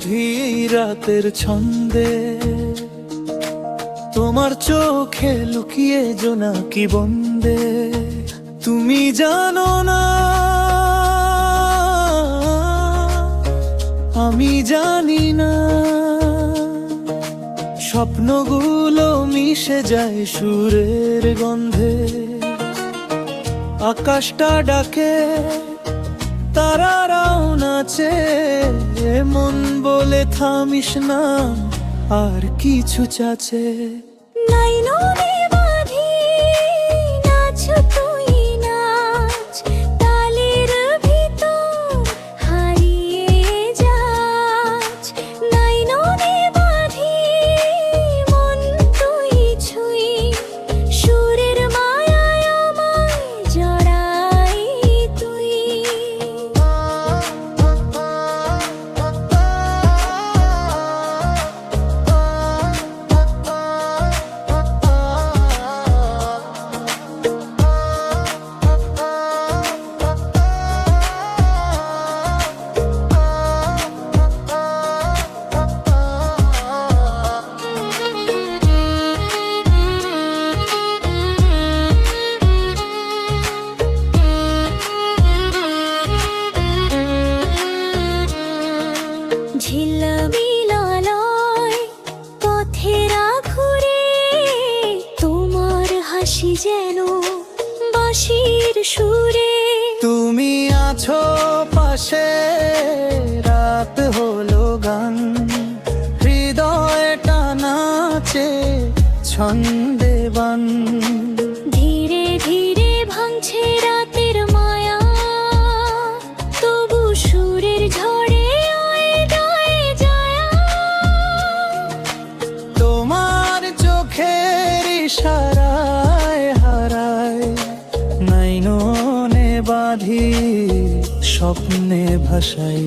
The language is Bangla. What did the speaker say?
গভীর রাতের ছন্দে, তোমার চোখে লুকিয়ে জোনাকি বন্দে। তুমি জানো না আমি জানি না, স্বপ্নগুলো মিশে যায় সুরের গন্ধে। আকাশটা ডাকে, তারারাও নাচে, মন বলে থামিস না, আর কিছু চাচে। নয়নে বাঁধি নাচ তুই নাচ, তালের ভিতর হারিয়ে যাচ। নয়নে বাঁধি মন তুই ছুঁই, সুরের মায়ায় আমায় জড়াই তুই। ঝিলমিলালয় পথেরা ঘুরে, তোমার হাসি যেন বাঁশির সুরে। তুমি আছো পাশে, রাত হলো গান, হৃদয়টা নাচে ছন্দে বান। ধীরে ধীরে ভাঙছে রাতের মায়া, তবু সুরের ঝড়ে আয়ে গায়ে যায়। তোমার চোখের ইশারায় হারায়, নয়নে বাঁধি স্বপ্নে ভাসাই।